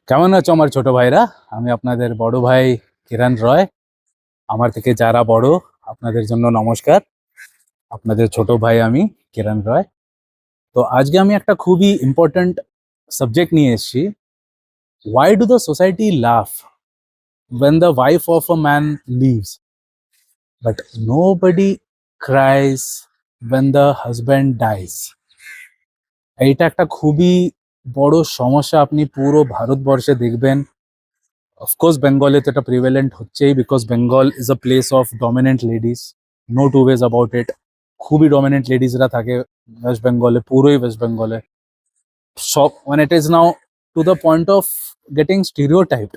কেমন আছো আমার ছোট ভাইরা? আমি আপনাদের বড় ভাই কিরণ রয়। আমার থেকে যারা বড়, আপনাদের জন্য নমস্কার। আপনাদের ছোট ভাই আমি, কিরণ রয়। তো আজকে আমি একটা খুবই ইম্পর্ট্যান্ট সাবজেক্ট নিয়ে এসেছি। ওয়াই ডু দ্য সোসাইটি লাফ when the wife of a man leaves, but nobody cries when the husband dies? এইটা একটা খুবই বড় সমস্যা আপনি পুরো ভারতবর্ষে দেখবেন। অফকোর্স বেঙ্গলে তো এটা প্রিভেলেন্ট হচ্ছেই, because Bengal is a place of dominant ladies. No two ways about it. খুবই ডমিনেন্ট লেডিসরা থাকে ওয়েস্ট বেঙ্গলে, পুরোই ওয়েস্ট বেঙ্গলে। সব মানে it is now to the point of getting stereotyped.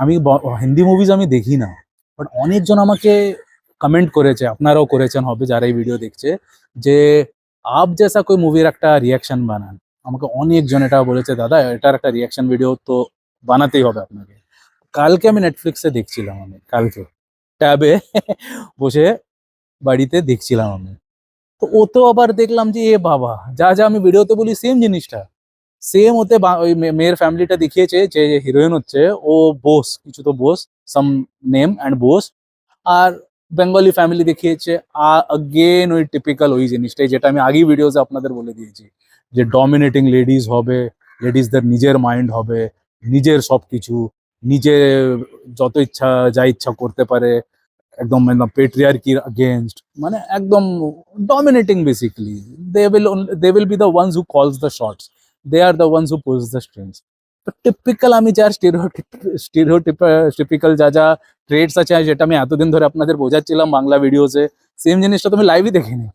আমি হিন্দি মুভিজ আমি দেখি না, বাট অনেকজন আমাকে কমেন্ট করেছে, আপনারাও করেছেন হবে যারা এই ভিডিও দেখছে, যে আপ জেসা কোই মুভির একটা রিয়াকশন বানান। আমাকে অনেকজন এটা বলেছে, দাদা এটার একটা রিয়াকশন ভিডিও তো বানাতেই হবে আপনাকে। কালকে আমি নেটফ্লিক্সে দেখছিলাম, আমি কালকে ট্যাবে বসে বাড়িতে দেখছিলাম আমি। তো ওতেও আবার দেখলাম যে এ বাবা, যা যা আমি ভিডিওতে বলি সেম জিনিসটা, সেম ওতে ওই মেয়ের ফ্যামিলিটা দেখিয়েছে। যে হিরোইন হচ্ছে ও বোস, কিছু তো Bose, some name and Bose. আর বেঙ্গলি ফ্যামিলি দেখিয়েছে। অগেন ওই টিপিক্যাল ওই জিনিসটাই যেটা আমি আগেই ভিডিওতে আপনাদের বলে দিয়েছি, যে ডমিনেটিং লেডিজ হবে, লেডিসদের নিজের মাইন্ড হবে, নিজের সবকিছু, নিজে যত ইচ্ছা যা ইচ্ছা করতে পারে, একদম পেট্রিয়ার্কির अगेंस्ट, মানে একদম dominating basically. They will be the ones who calls the shots, they are the ones who pulls the strings. তো টিপিক্যাল আমি যার স্টিরিওটিপিক্যাল যা যা ট্রেডস আছে, যেটা আমি এতদিন ধরে আপনাদের বোঝাচ্ছিলাম বাংলা ভিডিওসে, সেম জিনিসটা তুমি লাইভই দেখিনি।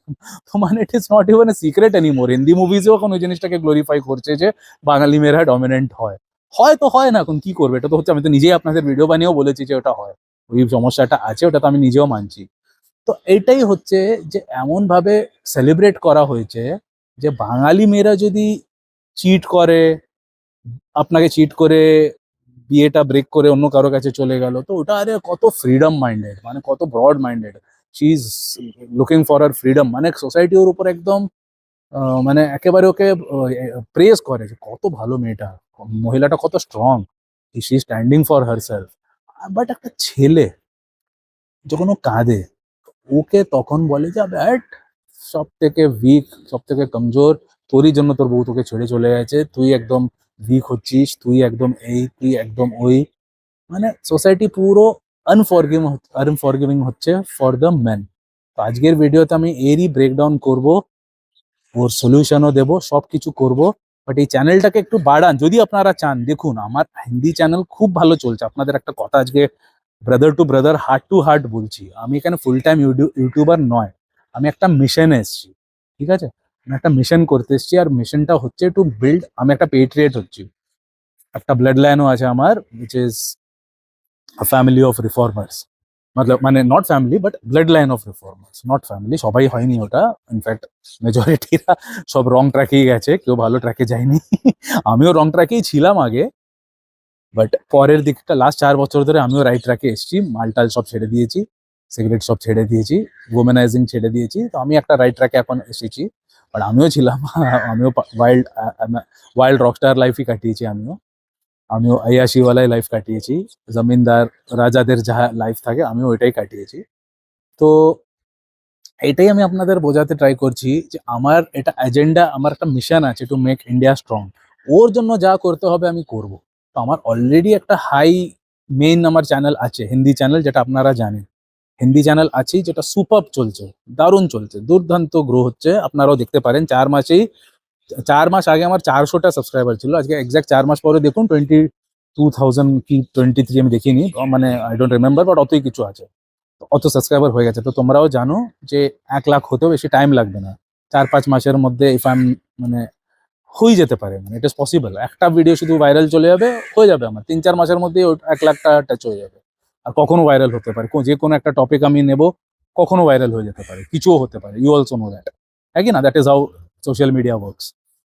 তো মানে it is not even a secret anymore. Hindi মুভিজেও এখন ওই জিনিসটাকে গ্লোরিফাই করছে যে বাঙালি মেয়েরা ডমিনেন্ট হয়। হয় তো হয় না, এখন কি করবে, এটা তো হচ্ছে। আমি তো নিজেই আপনাদের ভিডিও বানিয়েও বলেছি যে ওটা হয়, ওই সমস্যাটা আছে, ওটা তো আমি নিজেও মানছি। তো এইটাই হচ্ছে যে এমন ভাবে সেলিব্রেট করা হয়েছে যে বাঙালি মেয়েরা যদি চিট করে, আপনাকে চিট করে বিয়েটা ব্রেক করে অন্য কারো কাছে চলে গেল, তো ওটা আরে কত ফ্রিডম মাইন্ডেড, মানে কত broad minded. She is looking for her freedom, মানে সোসাইটি ওর উপর একদম মানে একেবারে ওকে প্রেজ করে যে কত ভালো মেয়েটা, মহিলাটা কত strong, she standing for herself. But একটা ছেলে যখন ও কাঁদে, ওকে তখন বলে যে ব্যাট, সব থেকে উইক, সব থেকে কমজোর, তোরই জন্য তোর বউ তোকে ছেড়ে চলে গেছে, তুই একদম উইক হচ্ছিস, তুই একদম এই, তুই একদম ওই। মানে সোসাইটি পুরো আনফরগিভিং হচ্ছে ফর দ্য মেন। তো আজকের ভিডিওতে আমি এরই ব্রেকডাউন করব, ওর সলিউশনও দেবো, সব কিছু করবো। বাট এই চ্যানেলটাকে একটু বাড়ান যদি আপনারা চান। দেখুন আমার হিন্দি চ্যানেল খুব ভালো চলছে। আপনাদের একটা কথা আজকে brother to brother, heart to heart বলছি, আমি এখানে ফুল টাইম ইউটিউবার নয়, আমি একটা মিশনে এসেছি। ঠিক আছে, আমি একটা মিশন করতে এসেছি, আর মিশনটা হচ্ছে টু বিল্ড। আমি একটা পেট্রিয়েট হচ্ছি, একটা ব্লাড লাইনও আছে আমার, which is family of reformers. মতলব মানে not family but blood line of reformers, not family, সবাই হয়নি ওটা। ইনফ্যাক্ট মেজরিটিরা সব রং ট্র্যাকেই গেছে, কেউ ভালো ট্র্যাকে যায়নি। আমিও রং ট্র্যাকেই ছিলাম আগে, বাট পরের দিকটা লাস্ট 4 বছর ধরে আমিও রাইট ট্র্যাকে এসেছি। মালটাল সব ছেড়ে দিয়েছি, সিগারেট সব ছেড়ে দিয়েছি, ওমেনাইজিং ছেড়ে দিয়েছি, তো আমি একটা রাইট ট্র্যাকে এখন এসেছি। বাট আমিও ছিলাম, আমিও ওয়াইল্ড ওয়াইল্ড রকস্টার লাইফই কাটিয়েছি। আমিও আয়াশিওয়ালাই লাইফ কাটিয়েছি, জমিনদার রাজাদের যা লাইফ থাকে আমিও ওইটাই কাটিয়েছি। তো এটাই আমি আপনাদের বোঝাতে ট্রাই করছি যে আমার এটা এজেন্ডা, আমার একটা মিশন আছে টু মেক ইন্ডিয়া স্ট্রং। ওর জন্য যা করতে হবে আমি করব। তো আমার অলরেডি একটা হাই মেইন আমার চ্যানেল আছে, হিন্দি চ্যানেল, যেটা আপনারা জানেন। হিন্দি চ্যানেল আছেই, যেটা সুপার চলছে, দারুণ চলছে, দুর্দান্ত গ্রো হচ্ছে। আপনারাও দেখতে পারেন 4 মাসেই, 4 মাস আগে আমার 400টা সাবস্ক্রাইবার ছিল, আজকে এক্সাক্ট 4 মাস পরে দেখুন 22,000 কি 23 আমি দেখিনি, মানে আই ডোন্ট রিমেম্বার, বাট অতই কিছু আছে। তো অত সাবস্ক্রাইবার হয়ে গেছে। তো তোমরাও জানো যে 1 লাখ হতেও বেশি টাইম লাগবে না, 4-5 মাসের মধ্যে ইফ আই এম মানে হয়ে যেতে পারে, মানে ইট ইজ পসিবল। একটা ভিডিও শুধু ভাইরাল চলে যাবে, হয়ে যাবে আমার 3-4 মাসের মধ্যেই 1 লাখটা টাচ হয়ে যাবে। আর কখনো ভাইরাল হতে পারে, যে কোনো একটা টপিক আমি নেব, কখনো ভাইরাল হয়ে যেতে পারে, কিছুও হতে পারে। ইউ অলসো নো দ্যাট, হ্যাঁ কি না? That is how social media works.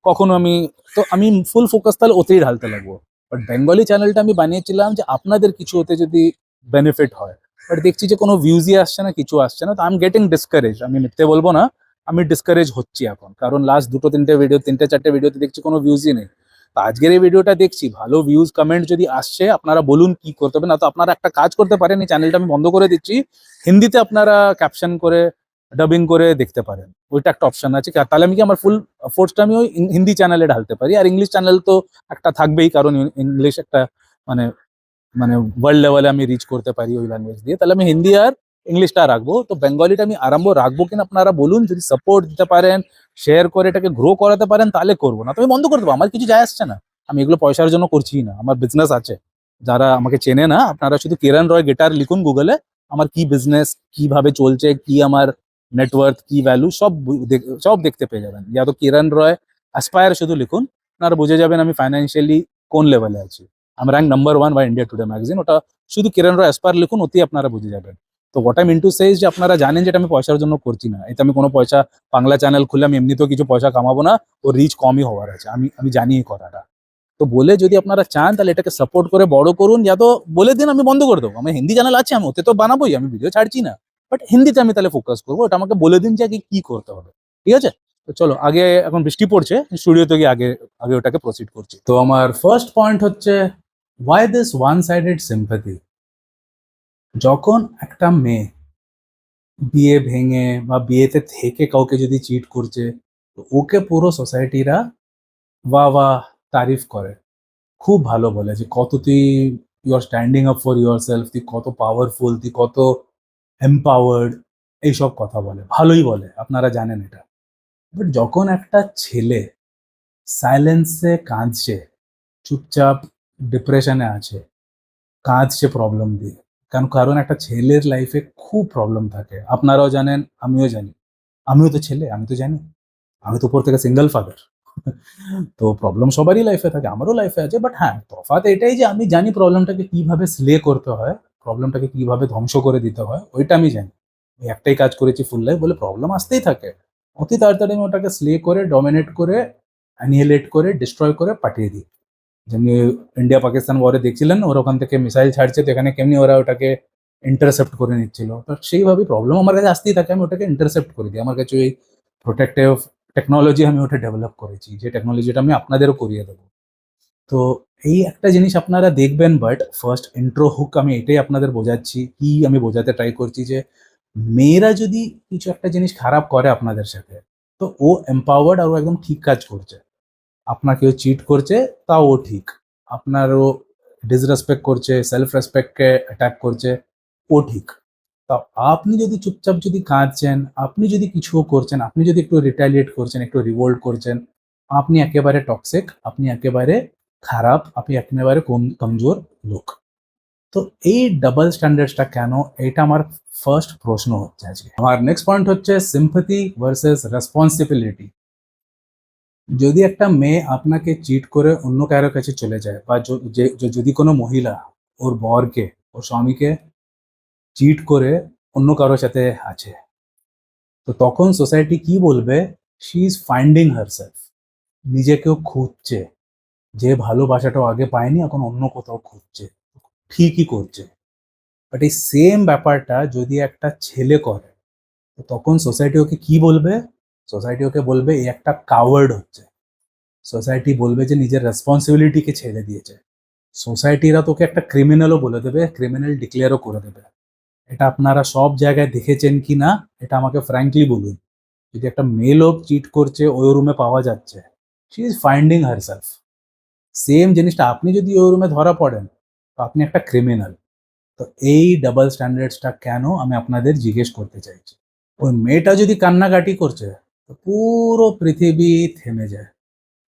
কখনো আমি, তো আমি ফুল ফোকাস তাহলে ওতেই ঢালতে লাগবো। বাট বেঙ্গলি চ্যানেলটা আমি বানিয়েছিলাম যে আপনাদের কিছু হতে যদি বেনিফিট হয়। বাট দেখছি যে কোনো ভিউজই আসছে না, কিছু আসছে না, তো আই এম গেটিং ডিসকারেজ। আমি মিথ্যে বলবো না, আমি ডিসকারেজ হচ্ছি এখন, কারণ লাস্ট 2-3টে ভিডিও, 3-4টে ভিডিওতে দেখছি কোনো ভিউজই নেই। তো আজকের এই ভিডিওটা দেখছি, ভালো ভিউজ কমেন্ট যদি আসছে আপনারা বলুন কি করতে হবে। না তো আপনারা একটা কাজ করতে পারেন, এই চ্যানেলটা আমি বন্ধ করে দিচ্ছি, হিন্দিতে আপনারা ক্যাপশন করে ডাবিং করে দেখতে পারেন, ওইটা একটা অপশন আছে। তাহলে আমি কি আমার ফুল ফোর্সটা আমি ওই হিন্দি চ্যানেলে ঢালতে পারি। আর ইংলিশ চ্যানেল তো একটা থাকবেই, কারণ ইংলিশ একটা মানে মানে ওয়ার্ল্ড লেভেলে আমি রিচ করতে পারি ওই ল্যাঙ্গুয়েজ দিয়ে। তাহলে আমি হিন্দি আর ইংলিশটা রাখবো, তো বেঙ্গলিটা আমি আরম্ভ রাখবো কিনা আপনারা বলুন। যদি সাপোর্ট দিতে পারেন, শেয়ার করে এটাকে গ্রো করাতে পারেন তাহলে করবো, না তো আমি বন্ধ করে দেবো। আমার কিছু যায় আসছে না, আমি এগুলো পয়সার জন্য করছি না, আমার বিজনেস আছে। যারা আমাকে চেনে না, আপনারা শুধু কিরণ রয় গিটার লিখুন গুগলে, আমার কি বিজনেস কিভাবে চলছে, কি আমার নেটওয়ার্থ, কি ভ্যালু, সব দেখতে পেয়ে যাবেন। ইয়া তো কিরণ রয় অ্যাসপায়ার শুধু লিখুন, আপনারা বুঝে যাবেন আমি ফাইন্যান্সিয়ালি কোন লেভেলে আছি। আমি rank number 1 by India Today magazine, ওটা শুধু কিরণ রয় অ্যাসপায়ার লিখুন, অতি আপনারা বুঝে যাবেন। তো what I mean to say is যে আপনারা জানেন যেটা আমি পয়সার জন্য করছি না, এতে আমি কোনো পয়সা, বাংলা চ্যানেল খুলে আমি এমনিতেও কিছু পয়সা কামাবো না, ও রিচ কমই হওয়ার আছে, আমি জানি এই কথাটা। তো বলে যদি আপনারা চান তাহলে এটাকে সাপোর্ট করে বড় করুন, যা তো বলে দিন আমি বন্ধ করে দেবো। আমার হিন্দি চ্যানেল আছে, আমি ওতে তো বানাবোই, আমি ভিডিও ছাড়ছি না, বাট হিন্দিতে আমি তাহলে ফোকাস করবো। ওটা আমাকে বলে দিন যে আগে কি করতে হবে, ঠিক আছে? তো চলো আগে, এখন বৃষ্টি পড়ছে, স্টুডিওতে গিয়ে আগে আগে ওটাকে প্রসিড করছি। তো আমার ফার্স্ট পয়েন্ট হচ্ছে, why this one sided sympathy. যখন একটা মেয়ে বিয়ে ভেঙে বা বিয়েতে থেকে কাউকে যদি চিট করছে, তো ওকে পুরো সোসাইটিরা বাহ বাহ তারিফ করে, খুব ভালো বলে যে কত তুই, you are standing up for yourself, তুই কত পাওয়ারফুল, তুই কত এম্পাওয়ার্ড, এইসব কথা বলে, ভালোই বলে, আপনারা জানেন এটা। বাট যখন একটা ছেলে সাইলেন্সে কাঁদছে, চুপচাপ ডিপ্রেশনে আছে, কাঁদছে প্রবলেম দিয়ে, কারণ একটা ছেলের লাইফে খুব প্রবলেম থাকে, আপনারাও জানেন, আমিও জানি, আমিও তো ছেলে, আমি তো জানি, আমি তো উপর থেকে সিঙ্গেল ফাদার। তো প্রবলেম সবারই লাইফে থাকে, আমারও লাইফে আছে। বাট হ্যাঁ, তফাৎ এটাই যে আমি জানি প্রবলেমটাকে কিভাবে স্লে করতে হয়, প্রবলেমটাকে কিভাবে ধ্বংস করে দিতে হয়, ওইটা আমি জানি। ওই একটাই কাজ করেছি ফুল লাইফ, বলে প্রবলেম আসতেই থাকে, অতি তাড়াতাড়ি আমি ওটাকে স্লে করে, ডমিনেট করে, অ্যানিহিলেট করে, ডিস্ট্রয় করে পাঠিয়ে দিই। যেমনি ইন্ডিয়া পাকিস্তান ওয়ারে দেখছিলেন, ওরা ওখান থেকে মিসাইল ছাড়ছে, তো এখানে কেমনি ওরা ওটাকে ইন্টারসেপ্ট করে নিচ্ছিল, তো সেইভাবেই প্রবলেম আমার কাছে আসতেই থাকে, আমি ওটাকে ইন্টারসেপ্ট করে দিই। আমার কাছে ওই প্রোটেক্টিভ টেকনোলজি আমি ওটা ডেভেলপ করেছি, যে টেকনোলজিটা আমি আপনাদেরও করিয়ে দেবো। তো এই একটা জিনিস আপনারা দেখবেন, বাট ফার্স্ট ইন্ট্রো হুক আমি এটাই আপনাদের বোঝাচ্ছি, কি আমি বোঝাতে ট্রাই করছি যে মেয়েরা যদি কিছু একটা জিনিস খারাপ করে আপনাদের সাথে, তো ও এম্পাওয়ার্ড আর ও একদম ঠিক কাজ করছে। আপনাকে ও চিট করছে, তাও ও ঠিক। আপনারও ডিসরেসপেক্ট করছে, সেলফ রেসপেক্টকে অ্যাটাক করছে, ও ঠিক। তা আপনি যদি চুপচাপ যদি কাঁদছেন, আপনি যদি কিছুও করছেন, আপনি যদি একটু রিটালিয়েট করছেন, একটু রিভোল্ট করছেন, আপনি একেবারে টক্সিক, আপনি একেবারে খারাপ, আপনি একেবারে কমজোর লোক। তো এই ডাবল স্ট্যান্ডার্ডসটা কেন, এটা আমার ফার্স্ট প্রশ্ন হচ্ছে আজকে। আমার নেক্সট পয়েন্ট হচ্ছে সিম্পাথি ভার্সেস রেসপন্সিবিলিটি। যদি একটা মেয়ে আপনাকে চিট করে অন্য কারোর কাছে চলে যায়, বা যদি কোনো মহিলা ওর বরকে, ওর স্বামীকে চিট করে অন্য কারোর সাথে আছে, তো তখন সোসাইটি কি বলবে? শি ইজ ফাইন্ডিং হারসেলফ, নিজেকেও খুঁজছে, যে ভালোবাসাটাও আগে পায়নি, এখন অন্য কোথাও খুঁজছে, ঠিকই করছে। বাট এই সেম ব্যাপারটা যদি একটা ছেলে করে, তো তখন সোসাইটি ওকে কি বলবে? সোসাইটি ওকে বলবে এই একটা কাওয়ার্ড হচ্ছে, সোসাইটি বলবে যে নিজের রেসপন্সিবিলিটিকে ছেড়ে দিয়েছে, সোসাইটিরা তোকে একটা ক্রিমিনালও বলে দেবে, ক্রিমিনাল ডিক্লেয়ারও করে দেবে। এটা আপনারা সব জায়গায় দেখেছেন কি না, এটা আমাকে ফ্র্যাঙ্কলি বলুন। যদি একটা মেয়ে লোক চিট করছে, ওই রুমে পাওয়া যাচ্ছে, she is finding herself. Same জিনিসটা আপনি যদি ওই রুমে ধরা পড়েন, তো আপনি একটা ক্রিমিনাল। তো এই ডাবল স্ট্যান্ডার্ডসটা কেন, আমি আপনাদের জিজ্ঞেস করতে চাইছি। ওই মেয়েটা যদি কান্নাকাটি করছে, তো পুরো পৃথিবী থেমে যায়,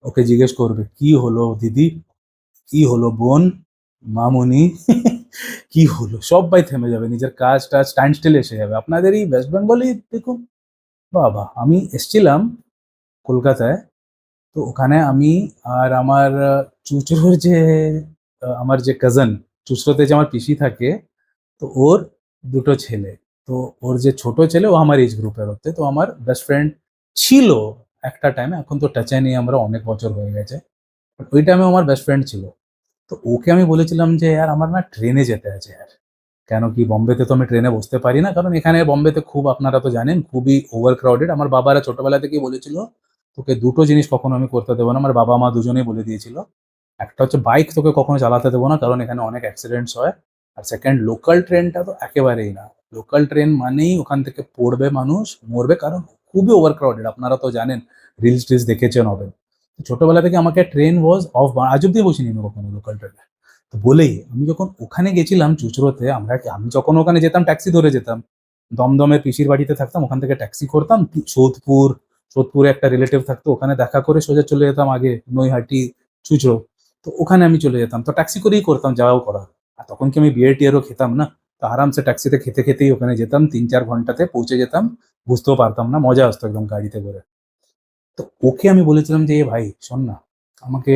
ওকে জিজ্ঞেস করবে কি হলো দিদি, কি হলো বোন, মামুনি, কি হলো, সবাই থেমে যাবে, নিজের কাজটা স্ট্যান্ড স্টিল এসে যাবে। আপনাদের এই ওয়েস্ট বেঙ্গলই দেখুন, বাবা, আমি এসছিলাম কলকাতায়, তো ওখানে আমি আর আমার চুঁচুড়োর যে আমার যে কাজিন, চুঁচুড়োতে যে আমার পিসি থাকে, তো ওর দুটো ছেলে, তো ওর যে ছোট ছেলে ও আমার এজ গ্রুপের হতে, তো আমার বেস্ট ফ্রেন্ড ছিল একটা টাইমে, এখন তো টাচে নেই, আমরা অনেক বছর হয়ে গেছে, বাট ওই টাইমে আমার বেস্ট ফ্রেন্ড ছিল। তো ওকে আমি বলেছিলাম যে यार আমার না ট্রেনে যেতে আছে यार, কেন কি বম্বেতে তো আমি ট্রেনে বসতে পারি না, কারণ এখানে বম্বেতে খুব, আপনারা তো জানেন, খুবই ওভার ক্রাউডেড। আমার বাবারা ছোটবেলা থেকেই বলেছিল তোকে দুটো জিনিস কখনো আমি করতে দেবো না, আমার বাবা মা দুজনেই বলে দিয়েছিল। একটা হচ্ছে বাইক তোকে কখনো চালাতে দেবো না, কারণ এখানে অনেক অ্যাক্সিডেন্টস হয়। আর সেকেন্ড, লোকাল ট্রেনটা তো একেবারেই না। লোকাল ট্রেন মানেই ওখান থেকে পড়বে মানুষ, মরবে, কারণ খুবই ওভার ক্রাউডেড। আপনারা তো জানেন, রিলস টিলস দেখেছেন হবে। ছোটবেলা থেকে আমাকে ট্রেন ওয়াজ অফ, আজ অব্দি বসিনি আমি কখনো লোকাল ট্রেনে। তো বলেই আমি যখন ওখানে গেছিলাম চুচড়োতে, আমি যখন ওখানে যেতাম ট্যাক্সি ধরে যেতাম। দমদমের পিসির বাড়িতে থাকতাম, ওখান থেকে ট্যাক্সি করতাম সোদপুর। সোদপুরে একটা রিলেটিভ থাকতো, ওখানে দেখা করে সোজা চলে যেতাম আগে নৈহাটি, চুচড়ো। তো ওখানে আমি চলে যেতাম, তো ট্যাক্সি করেই করতাম যাওয়াও করা। আর তখন কি আমি বিয়ার টিয়ারও খেতাম না, তো আরামসে ট্যাক্সিতে খেতে খেতেই ওখানে যেতাম, 3-4 ঘন্টাতে পৌঁছে যেতাম। বুঝতেও পারতাম না, মজা আসতো একদম গাড়িতে করে। তো ওকে আমি বলেছিলাম যে, এ ভাই শোন না, আমাকে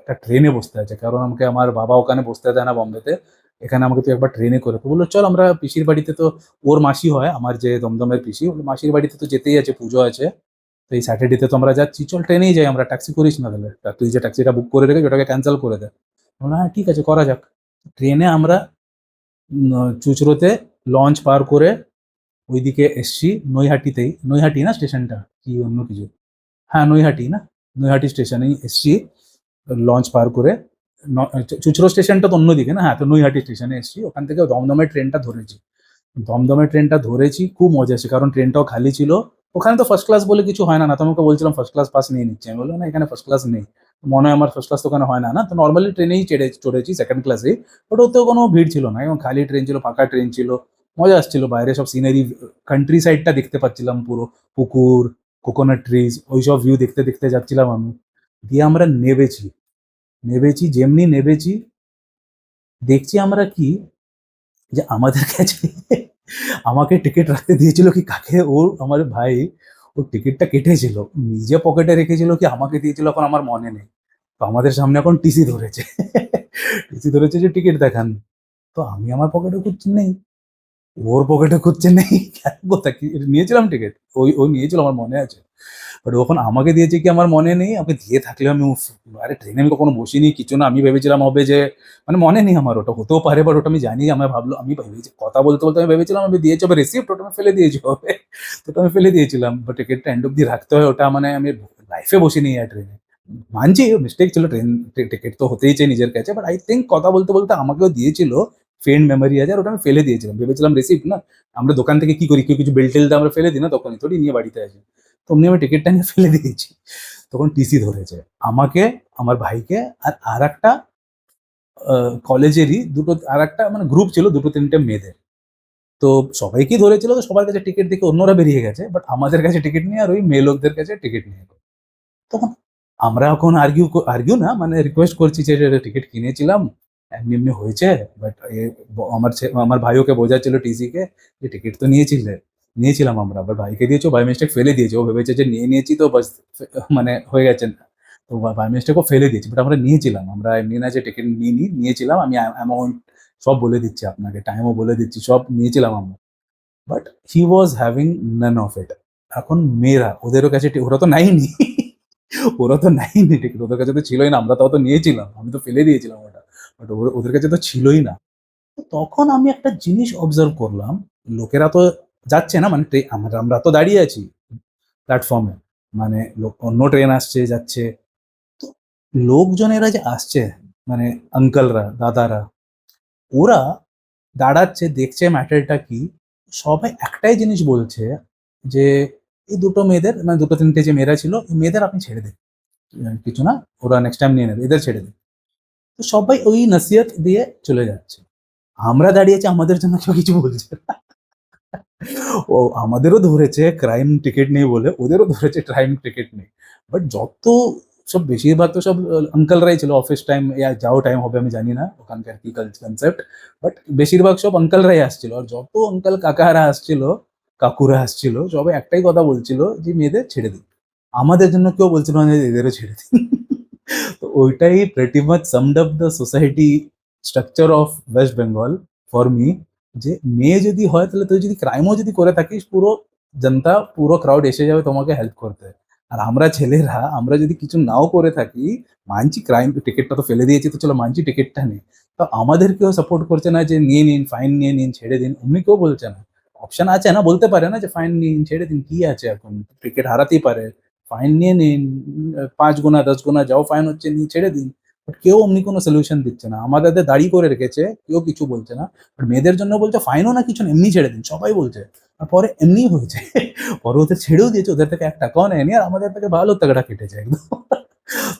একটা ট্রেনে বসতে আছে, কারণ আমাকে আমার বাবা ওখানে বসতে দেয় না বম্বেতে। এখানে আমাকে তুই একবার ট্রেনে করে। তো বললো চল, আমরা পিসির বাড়িতে তো, ওর মাসি হয় আমার যে দমদমের পিসি, ওর মাসির বাড়িতে তো যেতেই আছে, পুজো আছে। তো এই স্যাটারডেতে তো আমরা যাচ্ছি, চল ট্রেনেই যাই আমরা, ট্যাক্সি করিস না তাহলে, তা তুই যে ট্যাক্সিটা বুক করে রেখেছিস ওটাকে ক্যান্সেল করে দে। বললাম হ্যাঁ ঠিক আছে, করা যাক। ট্রেনে আমরা চুচড়োতে লঞ্চ পার করে ওইদিকে এসছি, নৈহাটিতেই, নৈহাটি না স্টেশনটা, কি অন্য কিছু, হ্যাঁ নৈহাটি না, নৈহাটি স্টেশনেই এসছি লঞ্চ পার করে। চুচড়ো স্টেশনটা তো অন্যদিকে না, হ্যাঁ, তো নৈহাটি স্টেশনে এসছি, ওখান থেকে দমদমের ট্রেনটা ধরেছি। দমদমের ট্রেনটা ধরেছি, খুব মজা আছে, কারণ ট্রেনটাও খালি ছিল। ওখানে তো ফার্স্ট ক্লাস বলে কিছু হয় না, না তো আমাকে বলছিলাম ফার্স্ট ক্লাস পাস নিয়ে নিচ্ছি, আমি বললাম না এখানে ফার্স্ট ক্লাস নেই। মনে হয় আমার ফার্স্ট ক্লাস তো ওখানে হয় না, না তো নর্মালি ট্রেনেই চড়েছি সেকেন্ড ক্লাসেই। বাট ওতেও কোনো ভিড় ছিল না, এবং খালি ট্রেন ছিল, ফাঁকা ট্রেন ছিল। মজা আসছিল, বাইরে সব সিনারি, কান্ট্রি সাইডটা দেখতে পাচ্ছিলাম পুরো, পুকুর, কোকোনাট ট্রিজ, ওইসব ভিউ দেখতে দেখতে যাচ্ছিলাম আমি। দিয়ে আমরা নেবেছি, যেমনি নেবেছি দেখছি আমরা কি, যে আমাদের কাছে আমাকে টিকিট রাখতে দিয়েছিল কি কাকে, ওর আমার ভাই, ওর টিকিটটা কেটেছিল, নিজে পকেটে রেখেছিল কি আমাকে দিয়েছিল এখন আমার মনে নেই। তো আমাদের সামনে এখন টিসি ধরেছে, টিসি ধরেছে যে টিকিট দেখান। তো আমি আমার পকেটে খুঁজছি, নেই। ওর পকেটে খুঁজছে, নেই। কোথায় নিয়েছিলাম টিকিট, ওই ওই নিয়েছিল আমার মনে আছে। বাট ওখন আমাকে দিয়েছে কি আমার মনে নেই, আমাকে দিয়ে থাকলেও আমি আরে ট্রেনে আমি কখনো বসিনি কিছু না, আমি ভেবেছিলাম হবে যে, মানে মনে নেই আমার, ওটা হতেও পারে, বাট ওটা আমি জানি, আমার ভাবলো, আমি ভেবেছি কথা বলতে বলতে আমি ভেবেছিলাম আমি দিয়েছি হবে রিসিপ্ট, ওটা আমি ফেলে দিয়েছি হবে। তো ওটা আমি ফেলে দিয়েছিলাম, বাট টিকিটটা এন্ড অব্দি রাখতে হয়, ওটা মানে আমি লাইফে বসিনি আর ট্রেনে। মানছি মিস্টেক ছিল, ট্রেন টিকিট তো হতেই চাই নিজের কাছে, বাট আই থিঙ্ক কথা বলতে বলতে আমাকেও দিয়েছিল, ফেন্ড মেমোরি আছে, আর ওটা আমি ফেলে দিয়েছিলাম, ভেবেছিলাম রিসিপ্ট না। আমরা দোকান থেকে কি করি, কেউ কিছু বিল টিল দিয়ে আমরা ফেলে দিই না, তখনই থোড়ি নিয়ে বাড়িতে আসি। তো অমনি আমি টিকিটটা নিয়ে ফেলে দিয়েছি। তখন টিসি ধরেছে আমাকে, আমার ভাইকে, আর আরেকটা কলেজেরই দুটো, আরেকটা মানে গ্রুপ ছিল দুটো তিনটে মেয়েদের। তো সবাইকেই ধরেছিল, তো সবার কাছে টিকিট দেখে অন্যরা বেরিয়ে গেছে, বাট আমাদের কাছে টিকিট নিয়ে, আর ওই মেয়ে লোকদের কাছে টিকিট নিয়ে। তখন আমরা এখন আর্গিউ আর্গিউ না, মানে রিকোয়েস্ট করছি যে টিকিট কিনেছিলাম, এমনি এমনি হয়েছে। বাট আমার ভাই ওকে বোঝাচ্ছিল টিসিকে, যে টিকিট তো নিয়েছিলাম আমরা, আবার ভাইকে দিয়েছো, বাই মিস্টেক ফেলে দিয়েছে, ও ভেবেছে যে নিয়ে নিয়েছি তো বাস, মানে হয়ে গেছে না। তো বাই মিস্টেকও ফেলে দিয়েছি, বাট আমরা নিয়েছিলাম, আমরা এমনি না যে টিকিট নিয়েছিলাম, আমি অ্যামাউন্ট সব বলে দিচ্ছি আপনাকে, টাইমও বলে দিচ্ছি, সব নিয়েছিলাম আমরা। But he was having none of it. এখন মেয়েরা, ওদেরও কাছে ওরা তো নাইনি, ওরা তো নেয়নি টিকিট, ওদের কাছে তো ছিলই না, আমরা তাও তো নিয়েছিলাম, আমি তো ফেলে দিয়েছিলাম ওটা। বাট ওদের কাছে তো ছিলই না। তো তখন আমি একটা জিনিস অবজার্ভ করলাম, লোকেরা তো যাচ্ছে না, মানে আমরা আমরা তো দাঁড়িয়ে আছি প্ল্যাটফর্মে, মানে অন্য ট্রেন আসছে যাচ্ছে। তো লোকজনেরা যে আসছে, মানে আঙ্কেলরা, দাদারা, ওরা দাঁড়াচ্ছে, দেখছে ম্যাটারটা কি, সবাই একটাই জিনিস বলছে, যে এই দুটো মেয়েদের, মানে দুটো তিনটে যে মেয়েরা ছিল, এই মেয়েদের আপনি ছেড়ে দিন, কিছু না, ওরা নেক্সট টাইম নিয়ে নেবে, এদের ছেড়ে দিন। তো সবাই ওই নসিহত দিয়ে চলে যাচ্ছে, আমরা দাঁড়িয়েছি, আমাদের জন্য কেউ কিছু বলছে না। ও আমাদেরও ধরেছে ক্রাইম টিকিট নেই বলে, ওদেরও ধরেছে ক্রাইম টিকিট নেই। বাট যত সব বেশিরভাগ তো সব আঙ্কেলরাই ছিল, অফিস টাইম ইয়া যাও টাইম হবে আমি জানি না ওখানকার কি কনসেপ্ট, বাট বেশিরভাগ সব আঙ্কেলরাই আসছিল, আর যত আঙ্কেল কাকারা আসছিল, কাকুরা আসছিল, সবাই একটাই কথা বলছিল যে মেয়েদের ছেড়ে দিন। আমাদের জন্য কেউ বলছিল না যে এদেরও ছেড়ে দিন। তো ওইটাই pretty much summed up the society structure of West Bengal for me. যে মেয়ে যদি হয়, তাহলে তুই যদি ক্রাইমও যদি করে থাকিস, পুরো জনতা, পুরো ক্রাউড এসে যাবে তোমাকে হেল্প করতে। আর আমরা ছেলেরা, আমরা যদি কিছু নাও করে থাকি, মানছি ক্রাইম, টিকিটটা তো ফেলে দিয়েছি, তো চলো মানছি টিকিটটা নেই, তো আমাদের কেউ সাপোর্ট করছে না যে নিয়ে নিন, ফাইন নিয়ে নিন, ছেড়ে দিন, অমনি কেউ বলছে না। অপশন আছে না, বলতে পারে না যে ফাইন নিন, ছেড়ে দিন, কি আছে এখন, টিকিট হারাতেই পারে, ফাইন নিয়ে নিন, 5 গুনা 10 গুনা যাও ফাইন হচ্ছে নিয়ে ছেড়ে দিন। বাট কেউ অমনি কোনো সলিউশন দিচ্ছে না, আমাদের দাঁড়ি করে রেখেছে, কেউ কিছু বলছে না। বাট মেয়েদের জন্য বলছে ফাইনও না কিছু না, এমনি ছেড়ে দিন, সবাই বলছে। আর পরে এমনি হয়েছে পরে ওদের ছেড়েও দিয়েছে, ওদের থেকে 1 টাকাও নেয়নি, আর আমাদের থেকে ভালো টাকাটা কেটেছে একদম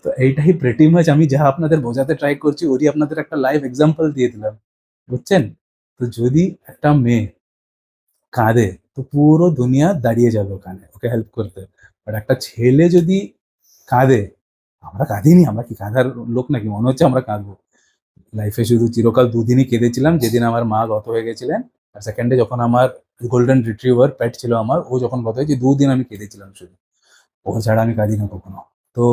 তো এইটাই প্রেটি মাচ আমি যা আপনাদের বোঝাতে ট্রাই করছি, ওরই আপনাদের একটা লাইভ এক্সাম্পল দিয়ে দিলাম, বুঝছেন? তো যদি একটা মেয়ে কাঁদে, তো পুরো দুনিয়া দাঁড়িয়ে যাবে ওখানে ওকে হেল্প করতে। বাট একটা ছেলে যদি কাঁদে, আমরা কাঁদিনি, আমরা কি কাঁদার লোক নাকি? মনে হচ্ছে আমরা কাঁদবো? লাইফে শুধু চিরকাল দুদিনই কেঁদেছিলাম, যেদিন আমার মা গত হয়ে গেছিলেন, আর সেকেন্ডে যখন আমার গোল্ডেন রিট্রিভার পেট ছিল আমার, ও যখন গত হয়েছে, 2 দিন আমি কেঁদেছিলাম শুধু। ও ছাড়া আমি কাঁদি না কখনো। তো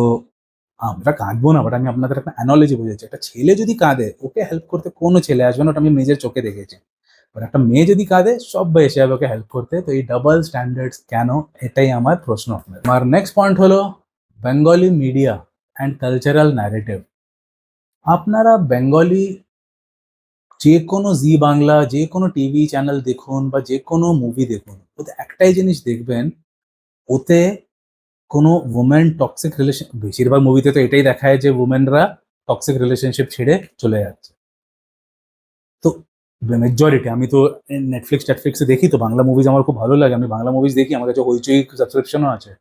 আমরা কাঁদবো না, বাট আমি আপনাদের একটা অ্যানোলজি বোঝাচ্ছি। একটা ছেলে যদি কাঁদে, ওকে হেল্প করতে কোনো ছেলে আসবে না, ওটা আমি নিজের চোখে দেখেছি। বাট একটা মেয়ে যদি কাঁদে, সবাই এসে যাবে ওকে হেল্প করতে। তো এই ডাবল স্ট্যান্ডার্ডস কেন? এটাই আমার প্রশ্ন আপনাদের। আমার নেক্সট পয়েন্ট হলো Bengali media and cultural narrative. আপনারা বেঙ্গলি যে কোনো জি বাংলা, যে কোনো টিভি চ্যানেল দেখুন বা যে কোনো মুভি দেখুন, ওতে একটাই জিনিস দেখবেন, ওতে কোনো ওমেন টক্সিক রিলেশন, বেশিরভাগ মুভিতে তো এটাই দেখায় যে ওমেনরা টক্সিক রিলেশনশিপ ছেড়ে চলে যাচ্ছে। তো মেজরিটি, আমি তো নেটফ্লিক্স টেটফ্লিক্সে দেখি, তো বাংলা মুভিজ আমার খুব ভালো লাগে, আমি বাংলা মুভিজ দেখি, আমার কাছে হইচই সাবস্ক্রিপশনও আছে,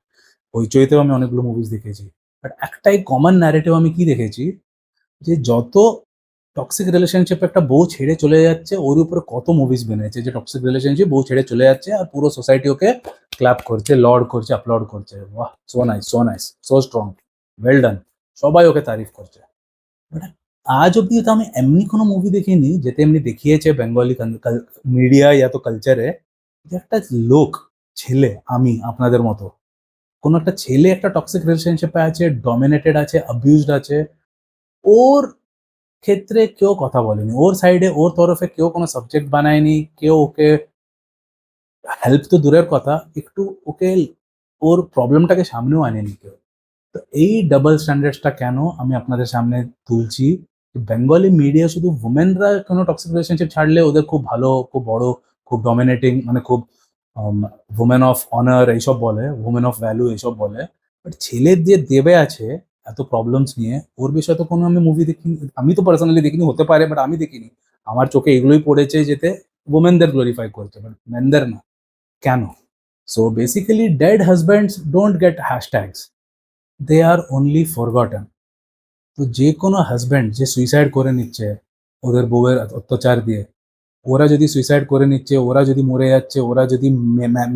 হইচইতেও আমি অনেকগুলো মুভিজ দেখেছি। বাট একটাই কমন ন্যারেটিভ আমি কি দেখেছি, যে যত টক্সিক রিলেশনশিপ একটা বউ ছেড়ে চলে যাচ্ছে, ওর উপরে কত মুভিজ বেরিয়েছে যে টক্সিক রিলেশনশিপ বউ ছেড়ে চলে যাচ্ছে, আর পুরো সোসাইটি ওকে ক্ল্যাপ করছে, লর্ড করছে, আপলোড করছে, বাহ so nice so strong, well done, সবাই ওকে তারিফ করছে। But আজ অব্দি তো আমি এমনি কোনো মুভি দেখিনি যেতে এমনি দেখিয়েছে বেঙ্গলি মিডিয়া ইয়া তো কালচারে, যে একটা লোক, ছেলে, আমি আপনাদের মতো, কোনো একটা ছেলে একটা টক্সিক রিলেশনশিপে আছে, ডমিনেটেড আছে, অ্যাবিউজড আছে, ওর ক্ষেত্রে কেউ কথা বলেনি, ওর সাইডে ওর তরফে কেউ কোনো সাবজেক্ট বানায়নি, কেউ ওকে হেল্প তো দূরের কথা, একটু ওকে ওর প্রবলেমটাকে সামনেও আনেনি কেউ। তো এই ডাবল স্ট্যান্ডার্ডসটা কেন আমি আপনাদের সামনে তুলছি? বেঙ্গলি মিডিয়া শুধু ওমেনরা কোনো টক্সিক রিলেশনশিপ ছাড়লে ওদের খুব ভালো, খুব বড়, খুব ডমিনেটিং, মানে খুব ওমেন অফ অনার এইসব বলে, ওমেন অফ ভ্যালু এইসব বলে। বাট ছেলের যে দেবে আছে এত প্রবলেমস নিয়ে, ওর বিষয়ে তো কোনো আমি মুভি দেখিনি, আমি তো পার্সোনালি দেখিনি, হতে পারে বাট আমি দেখিনি। আমার চোখে এগুলোই পড়েছে যেতে ওমেনদের গ্লোরিফাই করছে, বাট মেনদের না। কেন? So basically dead husbands don't get hashtags, they are only forgotten. তো যে কোনো হাজব্যান্ড যে সুইসাইড করে নিচ্ছে ওদের বউয়ের অত্যাচার দিয়ে, ওরা যদি সুইসাইড করে নিচ্ছে, ওরা যদি মরে যাচ্ছে, ওরা যদি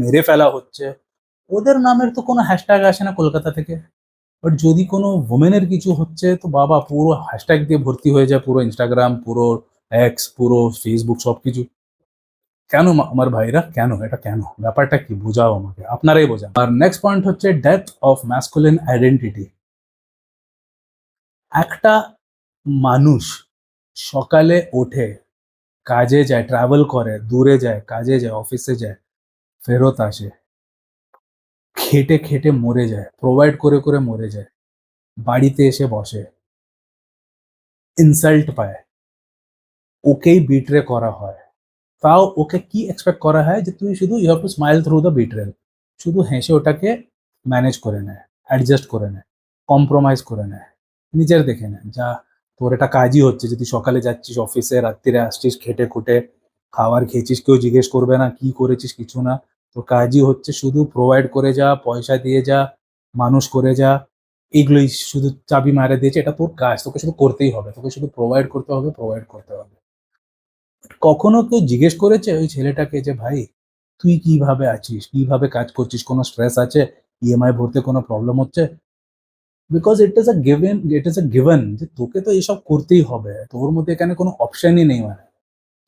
মেরে ফেলা হচ্ছে, ওদের নামের তো কোনো হ্যাশট্যাগ আসে না কলকাতা থেকে। বাট যদি কোনো ওমেনের কিছু হচ্ছে, তো বাবা পুরো হ্যাশট্যাগ দিয়ে ভর্তি হয়ে যায় পুরো ইনস্টাগ্রাম, পুরো এক্স, পুরো ফেসবুক, সব কিছু। কেন আমার ভাইরা, কেন এটা, কেন ব্যাপারটা কি? বোঝাও আমাকে, আপনারাই বোঝান। আর নেক্সট পয়েন্ট হচ্ছে ডেথ অফ ম্যাসকুলিন আইডেন্টিটি। একটা মানুষ সকালে ওঠে, কাজে যায়, ট্রাভেল করে, দূরে যায়, কাজে যায়, অফিসে যায়, ফেরত আসে, খেটে খেটে মরে যায়, প্রোভাইড করে করে মরে যায়, বাড়িতে এসে বসে, ইনসাল্ট পায়, ওকেই বিট্রে করা হয়, তাও ওকে কি এক্সপেক্ট করা হয় যে তুই শুধু you have to smile through the betrayal, শুধু হেসে ওটাকে ম্যানেজ করে নেয়, অ্যাডজাস্ট করে নেয়, কম্প্রোমাইজ করে নেয়, নিজের দেখে নেয়। যা তোর এটা কাজই হচ্ছে যে তুই সকালে যাচ্ছিস অফিসে, রাত্রিরে আসছিস, খেটে খুঁটে খাবার খেয়েছিস, কেউ জিজ্ঞেস করবে না কি করেছিস, কিছু না, তোর কাজই হচ্ছে শুধু প্রোভাইড করে যা, পয়সা দিয়ে যা, মানুষ করে যা, এগুলোই শুধু চাবি মারে দিয়েছে, এটা তোর কাজ, তোকে শুধু করতেই হবে, তোকে শুধু প্রোভাইড করতে হবে, প্রোভাইড করতে হবে। কখনো কেউ জিজ্ঞেস করেছে ওই ছেলেটাকে যে ভাই তুই কিভাবে আছিস, কিভাবে কাজ করছিস, কোনো স্ট্রেস আছে, ইএমআই ভরতে কোনো প্রবলেম হচ্ছে? Because it is a given যে তোকে তো এইসব করতেই হবে, তোর মধ্যে এখানে কোনো অপশনই নেই। মানে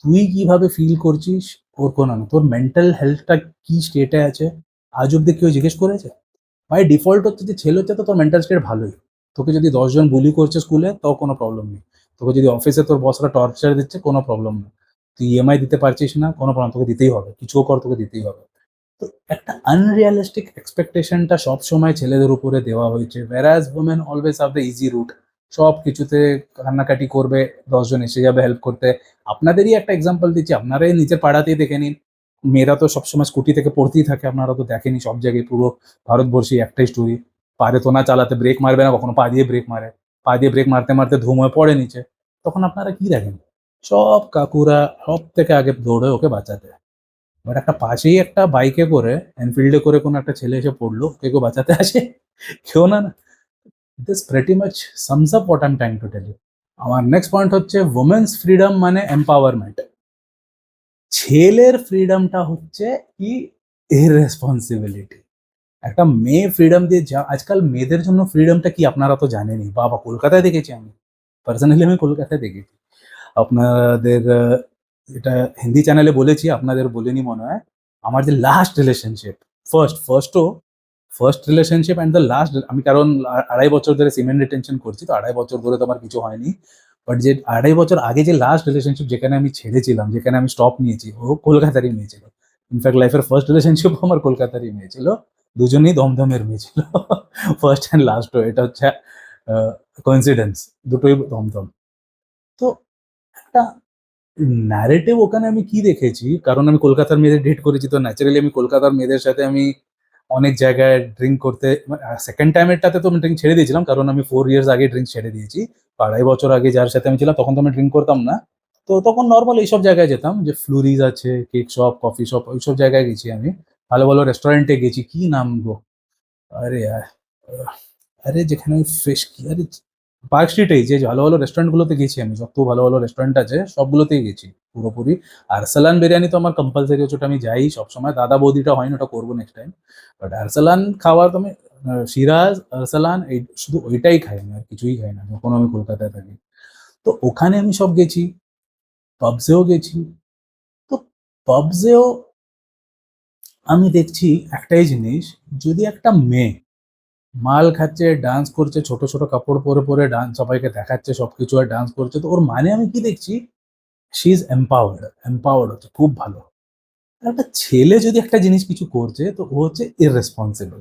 তুই কিভাবে ফিল করছিস ওর কোনো না, তোর মেন্টাল হেলথটা কি স্টেটে আছে, আজ অব্দি কেউ জিজ্ঞেস করেছে? বাই ডিফল্ট হচ্ছে যে ছেলে হচ্ছে, তো তোর মেন্টাল স্টেট ভালোই, তোকে যদি 10 জন বুলি করছে স্কুলে তাও কোনো প্রবলেম নেই, তোকে যদি অফিসে তোর বসরা টর্চার দিচ্ছে কোনো প্রবলেম নেই, তুই ইএমআই দিতে পারছিস না কোনো প্রবলেম, তোকে দিতেই হবে, কিছুও কর তোকে দিতেই হবে। তো একটা আনরিয়ালিস্টিক এক্সপেকটেশনটা সবসময় ছেলেদের উপরে দেওয়া হয়েছে, whereas women always have the easy route, সব কিছুতে কান্নাকাটি করবে, 10 জন এসে যাবে হেল্প করতে। আপনাদেরই একটা এক্সাম্পল দিচ্ছি, আপনারাই নিজের পাড়াতেই দেখে নিন, মেয়েরা তো সবসময় স্কুটি থেকে পড়তেই থাকে, আপনারা তো দেখেনি সব জায়গায়, পুরো ভারতবর্ষে একটাই স্টোরি, পারে তো না চালাতে, ব্রেক মারবে না, কখনো পা দিয়ে ব্রেক মারে, পা দিয়ে ব্রেক মারতে মারতে ধুম হয়ে পড়ে নিচে, তখন আপনারা কি দেখেন? সব কাকুরা সব থেকে আগে দৌড়ে ওকে বাঁচাতে। বাট একটা পাশেই একটা বাইকে করে, এনফিল্ডে করে কোনো একটা ছেলে এসে পড়লো, ওকে কেউ বাঁচাতে আসে? কেউ না, না। This pretty much sums up what I am trying to tell you. আমার নেক্সট পয়েন্ট হচ্ছে ওমেন্স ফ্রিডম মানে এম্পাওয়ারমেন্ট। ছেলের ফ্রিডমটা হচ্ছে কি ইররেসপন্সিবিলিটি। একটা মেয়ে ফ্রিডম দিয়ে যা, আজকাল মেয়েদের জন্য ফ্রিডমটা কি আপনারা তো জানেনই। বাবা, কলকাতায় দেখেছি আমি, পার্সোনালি আমি কলকাতায় দেখেছি। আপনাদের এটা হিন্দি চ্যানেলে বলেছি, আপনাদের বলিনি মনে হয়। আমার যে last relationship, first relationship and the last, আমি কারণ 2.5 বছর ধরে সিমেন্ট রিটেনশন করছি, তো 2.5 বছর ধরে তো আমার কিছু হয়নি। বাট যে 2.5 বছর আগে যে লাস্ট রিলেশনশিপ যেখানে আমি ছেড়েছিলাম, যেখানে আমি স্টপ নিয়েছি, ও কলকাতারই মেয়ে ছিল। ইনফ্যাক্ট লাইফের ফার্স্ট রিলেশনশিপ আমার কলকাতারই মেয়ে ছিল। দুজনেই দমদমের মেয়ে ছিল। ফার্স্ট অ্যান্ড লাস্টও, এটা হচ্ছে কোইন্সিডেন্স, দুটোই দমদম। তো একটা ন্যারেটিভ ওখানে আমি কি দেখেছি, কারণ আমি কলকাতার মেয়েদের ডেট করেছি, তো ন্যাচারালি আমি কলকাতার মেয়েদের সাথে আমি অনেক জায়গায় ড্রিঙ্ক করতে, সেকেন্ড টাইমেরটাতে তো আমি ড্রিঙ্ক ছেড়ে দিয়েছিলাম, কারণ আমি 4 ইয়ার্স আগে ড্রিঙ্ক ছেড়ে দিয়েছি। 2.5 বছর আগে যার সাথে আমি ছিলাম তখন তো আমি ড্রিঙ্ক করতাম না। তো তখন নর্মাল এইসব জায়গায় যেতাম, যে ফ্লুরিজ আছে, কেক শপ, কফি শপ, ওইসব জায়গায় গেছি আমি। ভালো ভালো রেস্টুরেন্টে গেছি, কি নাম গো, আরে আরে যেখানে ফ্রেশ কি, আরে পার্ক স্ট্রিটেই যে ভালো ভালো রেস্টুরেন্টগুলোতে গেছি আমি, যত ভালো ভালো রেস্টুরেন্ট আছে সবগুলোতেই গেছি পুরোপুরি। আরসালান বিরিয়ানি তো আমার কম্পালসারি হচ্ছে, ওটা আমি যাই সবসময়। দাদা বৌদিটা হয়নি, ওটা করবো নেক্সট টাইম। বাট আরসালান খাওয়ার তো আমি সিরাজ, আরসালান, এই শুধু ওইটাই খাই আমি, আর কিছুই খাই না যখন আমি কলকাতায় থাকি। তো ওখানে আমি সব গেছি, পাবসেও গেছি। তো পাবসেও আমি দেখছি একটাই জিনিস, যদি একটা মেয়ে মাল খাচ্ছে, ডান্স করছে, ছোট ছোট কাপড় পরে পরে ডান্স সবাইকে দেখাচ্ছে, সবকিছু আর ডান্স করছে, তো ওর মানে আমি কি দেখছি, শি ইজ এম্পাওয়ার্ড হচ্ছে, খুব ভালো। আর একটা ছেলে যদি একটা জিনিস কিছু করছে, তো ও হচ্ছে ইররেসপন্সিবল।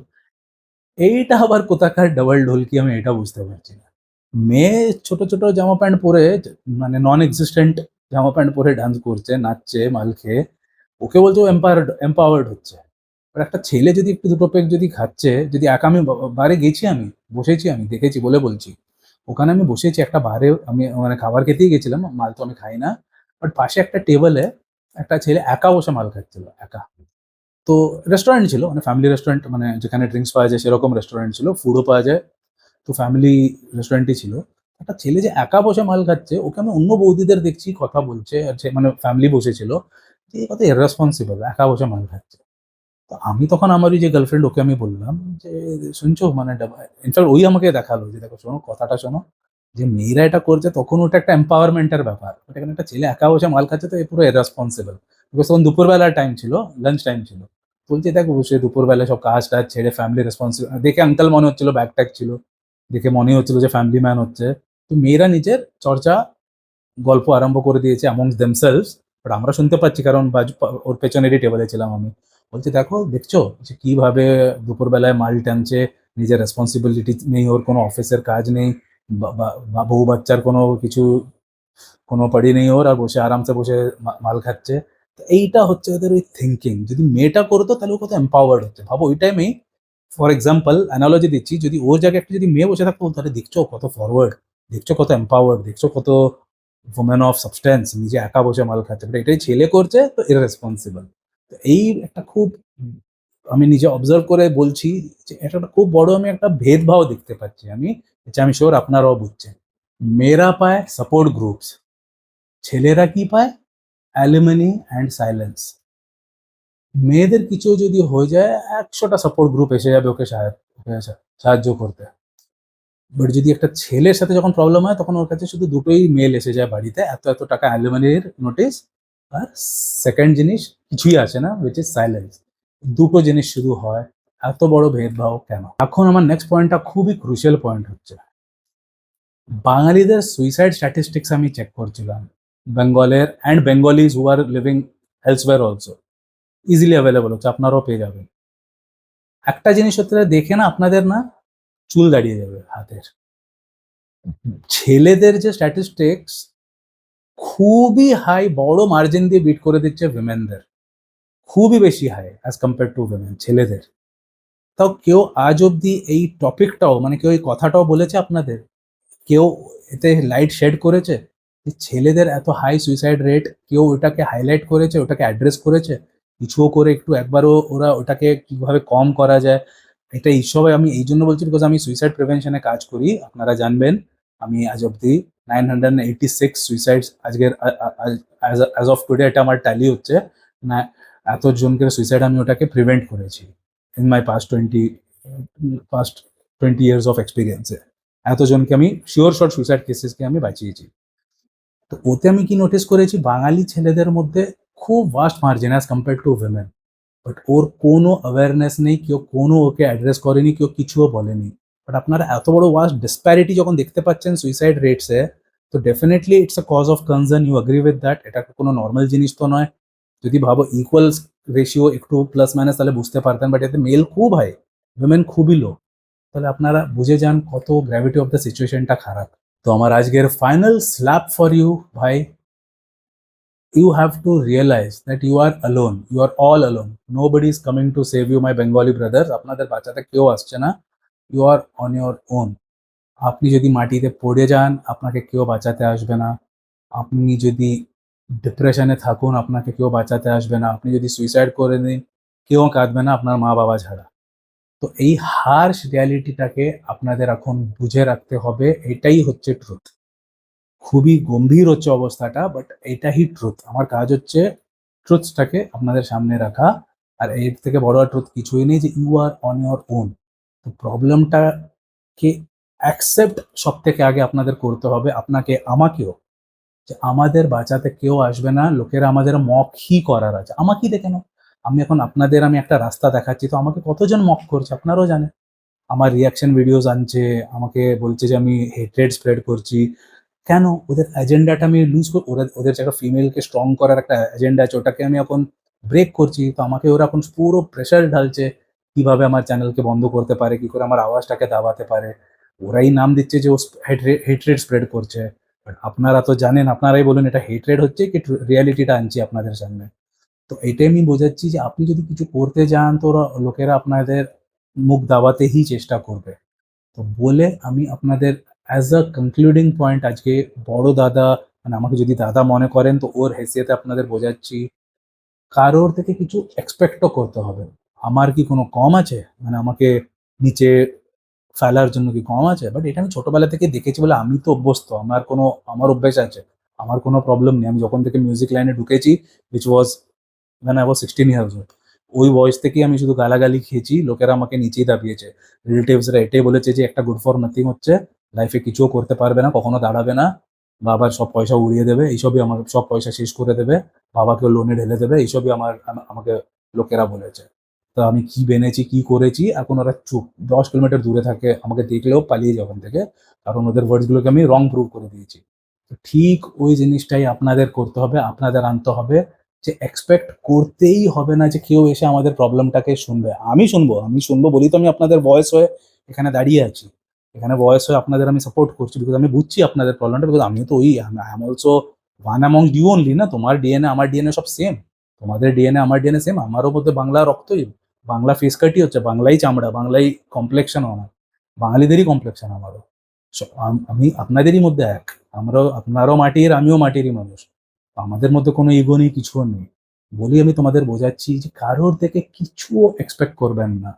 এইটা আবার কোথাকার ডাবল ঢোলকি, আমি এটা বুঝতে পারছি না। মেয়ে ছোট ছোট জামা প্যান্ট পরে, মানে নন এক্সিস্টেন্ট জামা প্যান্ট পরে ডান্স করছে, নাচছে মাল খেয়ে, ওকে বলছে ও এম্পাওয়ার্ড হচ্ছে। আর একটা ছেলে যদি একটু দুটো পেক যদি খাচ্ছে, যদি একা, আমি বারে গেছি, আমি বসেছি, আমি দেখেছি বলে বলছি। ওখানে আমি বসেছি একটা বারে, আমি মানে খাবার খেতেই গেছিলাম, মাল তো আমি খাই না। বাট পাশে একটা টেবলে একটা ছেলে একা বসে মাল খাচ্ছিল, একা। তো রেস্টুরেন্ট ছিল, মানে ফ্যামিলি রেস্টুরেন্ট, মানে যেখানে ড্রিঙ্কস পাওয়া যায় সেরকম রেস্টুরেন্ট ছিল, ফুডও পাওয়া যায়। তো ফ্যামিলি রেস্টুরেন্টই ছিল। একটা ছেলে যে একা বসে মাল খাচ্ছে, ওকে আমি অন্য বৌদিদের দেখছি কথা বলছে, আর মানে ফ্যামিলি বসেছিল, যে এ কত ইররেসপন্সিবল, একা বসে মাল খাচ্ছে। তো আমি তখন আমার ওই যে গার্লফ্রেন্ড, ওকে আমি বললাম যে, শুনছো, মানে ইনফ্যাক্ট ওই আমাকে দেখালো যে, দেখো শোনো, কথাটা শোনো, যে মেয়েরা এটা করছে তখন ওটা একটা এম্পাওয়ারমেন্টের ব্যাপার, ওটা এখানে একটা ছেলে একা বসে মাল খাচ্ছে, তো এ পুরো ইররেসপন্সিবল। বিকজ তখন দুপুরবেলার টাইম ছিল, লাঞ্চ টাইম ছিল। বলছে দেখো, বসে দুপুরবেলা সব কাজ টাজ ছেড়ে ফ্যামিলি রেসপন্সিবল, দেখে আঙ্কেল মনে হচ্ছিল, ব্যাগ ট্যাগ ছিল, দেখে মনে হচ্ছিল যে ফ্যামিলি ম্যান হচ্ছে। তো মেয়েরা নিজের চর্চা, গল্প আরম্ভ করে দিয়েছে অ্যামংস দেমসেলভস। বাট আমরা শুনতে পাচ্ছি, কারণ ওর পেছনেরই টেবিলে ছিলাম আমি। বলছে দেখো, দেখছো যে কিভাবে দুপুরবেলায় মাল টানছে, নিজের রেসপন্সিবিলিটি নেই, ওর কোনো অফিসের কাজ নেই, বউ বাচ্চার কোনো কিছু, কোনো পাড়ি নেই ওর, আর বসে আরামসে বসে মাল খাচ্ছে। তো এইটা হচ্ছে ওদের ওই থিঙ্কিং। যদি মেয়েটা করতো তাহলে ও কত এম্পাওয়ার্ড হচ্ছে, ভাবো ওই টাইমেই। ফর এক্সাম্পল অ্যানালজি দিচ্ছি, যদি ওর জায়গায় একটা যদি মেয়ে বসে থাকতো, তাহলে দেখছো কত ফরওয়ার্ড, দেখছো কত এম্পাওয়ার্ড, দেখছো কত ওমেন অফ সাবস্টেন্স, নিজে একা বসে মাল খাচ্ছে। বাট এটাই ছেলে করছে, তো ইররেসপন্সিবল। তো এই একটা খুব, আমি নিজে অবজার্ভ করে বলছি যে এটা একটা খুব বড়, আমি একটা ভেদভাব দেখতে পাচ্ছি আমি, যেটা আমি শিওর আপনারাও বুঝছেন। মেয়েরা পায় সাপোর্ট গ্রুপস, ছেলেরা কি পায়, অ্যালুমিনি অ্যান্ড সাইলেন্স। মেয়েদের কিছু যদি হয়ে যায়, 100টা সাপোর্ট গ্রুপ এসে যাবে ওকে সাহায্য করতে। বাট যদি একটা ছেলের সাথে যখন প্রবলেম হয়, তখন ওর কাছে শুধু দুটোই মেল এসে যায় বাড়িতে, এত এত টাকা অ্যালুমিনির নোটিস, আর সেকেন্ড জিনিস কিছুই আসে না, উইচ ইজ সাইলেন্স। দুটো জিনিস শুধু হয়। এত বড় ভেদভাব কেন? এখন আমার নেক্সট পয়েন্টটা খুবই ক্রুশিয়াল পয়েন্ট হচ্ছে, বাঙালিদের সুইসাইড স্ট্যাটিস্টিক্স আমি চেক করছিলাম, বেঙ্গলের and Bengalis who are living elsewhere also, easily available হচ্ছে, আপনারাও পেয়ে যাবেন। একটা জিনিস হচ্ছে, দেখে না আপনাদের না চুল দাঁড়িয়ে যাবে হাতের। ছেলেদের যে স্ট্যাটিস্টিক্স খুবই হাই, বড় মার্জিন দিয়ে বিট করে দিচ্ছে উইমেনদের, খুবই বেশি high as compare to women, ছেলেদের। তাও কেউ আজ অবধি এই টপিকটাও মানে কেউ এই কথাটাও বলেছে আপনাদের? কেউ এতে লাইট শেড করেছে যে ছেলেদের এত হাই সুইসাইড রেট? কেউ ওটাকে হাইলাইট করেছে, ওটাকে অ্যাড্রেস করেছে কিছুও করে? একটু একবারও ওরা ওটাকে কিভাবে কম করা যায়? এটা এইসবে আমি এই জন্য বলছি বিকজ আমি সুইসাইড প্রিভেনশনে কাজ করি, আপনারা জানবেন। আমি আজ অব্দি 986 সুইসাইডস আজকের অ্যাজ অফ টুডে এটা আমার ট্যালি হচ্ছে না, এতজনকে সুইসাইড আমি ওটাকে প্রিভেন্ট করেছি in my past 20 years of এক্সপিরিয়েন্সে। এতজনকে আমি শিওর শর্ট সুইসাইড কেসেসকে আমি বাঁচিয়েছি। তো ওতে আমি কি নোটিস করেছি, বাঙালি ছেলেদের মধ্যে খুব vast margin as compare to women, but ওর কোনো অ্যাওয়ারনেস নেই, কেউ কোনো ওকে অ্যাড্রেস করেনি, কেউ কিছুও বলেনি। বাট আপনারা এত বড় ওয়াস্ট ডিসপ্যারিটি যখন দেখতে পাচ্ছেন সুইসাইড রেটসে, তো definitely it's a cause of concern, you agree with that? এটা কোনো নর্মাল জিনিস তো নয়। যদি ভাবো ইকুয়াল রেশিও একটু প্লাস মাইনাস তাহলে বুঝতে পারতেন, বাট এতে মেল খুব হাই, উইমেন খুবই লো। তাহলে আপনারা বুঝে যান কত গ্র্যাভিটি অফ দ্য সিচুয়েশনটা খারাপ। তো আমার আজকের ফাইনাল স্ল্যাপ ফর ইউ ভাই, you have to realize that you are alone, you are all alone, nobody is coming to save you my Bengali brothers, আপনাদের বাঁচাতে কেউ আসছে না, you are on your own। আপনি যদি মাটিতে পড়ে যান আপনাকে কেউ বাঁচাতে আসবে না, আপনি যদি ডিপ্রেশনে থাকুন আপনাকে কেউ বাঁচাতে আসবে না, আপনি যদি সুইসাইড করে নিন কেউ কাঁদবে না আপনার মা বাবা ছাড়া। তো এই হার্শ রিয়ালিটিটাকে আপনাদের এখন বুঝে রাখতে হবে, এটাই হচ্ছে ট্রুথ। খুবই গম্ভীর হচ্ছে অবস্থাটা, বাট এটাই ট্রুথ। আমার কাজ হচ্ছে ট্রুথসটাকে আপনাদের সামনে রাখা, আর এর থেকে বড় ট্রুথ কিছুই নেই যে you are on your own. তো প্রবলেমটাকে অ্যাকসেপ্ট সব থেকে আগে আপনাদের করতে হবে, আপনাকে আমাকেও, যে আমাদের বাঁচাতে কেউ আসবে না, লোকেরা আমাদের মকই করার আছে। আমাকেই দেখে নাও, আমি এখন আপনাদের আমি একটা রাস্তা দেখাচ্ছি, তো আমাকে কতজন মক করছে আপনারাও জানেন। আমার রিয়াকশন ভিডিওস আনছে, আমাকে বলছে যে আমি হেট্রেড স্প্রেড করছি। কেন? ওদের এজেন্ডাটা আমি লুজ ওরা, ওদের যে একটা ফিমেলকে স্ট্রং করার একটা এজেন্ডা আছে ওটাকে আমি এখন ব্রেক করছি, তো আমাকে ওরা এখন পুরো প্রেশার ঢালছে কিভাবে আমার চ্যানেলকে বন্ধ করতে পারে, কি করে আমার আওয়াজটাকে দাবাতে পারে। ওরাই নাম দিচ্ছে যে ও হেট্রেড স্প্রেড করছে, বাট আপনারা তো জানেন, আপনারাই বলুন এটা হেট্রেড হচ্ছে কি রিয়ালিটিটা আনছি আপনাদের সামনে। তো এটাই আমি বোঝাচ্ছি যে আপনি যদি কিছু করতে যান তো লোকেরা আপনাদের মুখ দাবাতেই চেষ্টা করবে। তো বলে আমি আপনাদের অ্যাজ আ কনক্লুডিং পয়েন্ট আজকে বড় দাদা, মানে আমাকে যদি দাদা মনে করেন তো ওর হেসিয়তে আপনাদের বোঝাচ্ছি, কারোর থেকে কিছু এক্সপেক্টও করতে হবে। আমার কি কোনো কম আছে? মানে আমাকে নিচে ফেলার জন্য কি কম আছে? বাট এটা আমি ছোটবেলা থেকে দেখেছি বলে আমি তো অভ্যস্ত। আমার অভ্যাস আছে। আমার কোনো প্রবলেম নেই। আমি যখন থেকে মিউজিক লাইনে ঢুকেছি, which was when I was 16 years old, ওই বয়স থেকেই আমি শুধু গালাগালি খেয়েছি। লোকেরা আমাকে নিচেই দাবিয়েছে। রিলেটিভসরা এটাই বলেছে যে একটা গুড ফর নাথিং হচ্ছে। লাইফে কিছুও করতে পারবে না, কখনো দাঁড়াবে না। বাবার সব পয়সা উড়িয়ে দেবে। এইসবই আমার সব পয়সা শেষ করে দেবে। বাবাকেও লোনে ঢেলে দেবে। এইসবই আমাকে লোকেরা বলেছে। তো আমি কি বেনেছি, কি করেছি, এখন ওরা চুপ। 10 কিলোমিটার দূরে থাকে। আমাকে দেখলেও পালিয়ে যায় ওখান থেকে। কারণ ওদের ওয়ার্ডসগুলোকে আমি রং প্রুভ করে দিয়েছি। তো ঠিক ওই জিনিসটাই আপনাদের করতে হবে, আপনাদের আনতে হবে যে এক্সপেক্ট করতেই হবে না যে কেউ এসে আমাদের প্রবলেমটাকে শুনবে। আমি শুনবো বলেই তো আমি আপনাদের ভয়েস হয়ে এখানে দাঁড়িয়ে আছি। এখানে ভয়েস হয়ে আপনাদের আমি সাপোর্ট করছি, বিকজ আমি বুঝছি আপনাদের প্রবলেমটা, বিকজ আমিও তো ওই I am also one amongst you only না। তোমার ডিএনএ আমার ডিএনএ সব সেম, তোমাদের ডিএনএ আমার ডিএনএ সেম। আমারও মধ্যে বাংলা রক্তই, বাংলা ফেস কাটই হচ্ছে, বাংলাই চামড়া, বাংলাই কমপ্লেকশন আমার, বাঙালিদেরই কমপ্লেকশন আমারও। আমি আপনাদেরই মধ্যে এক, আমরাও, আপনারও মাটির, আমিও মাটিরই মানুষ। আমাদের মধ্যে কোনো ইগো নেই, কিছুও নেই। বলি আমি তোমাদের বোঝাচ্ছি যে কারোর থেকে কিছুও এক্সপেক্ট করবেন না।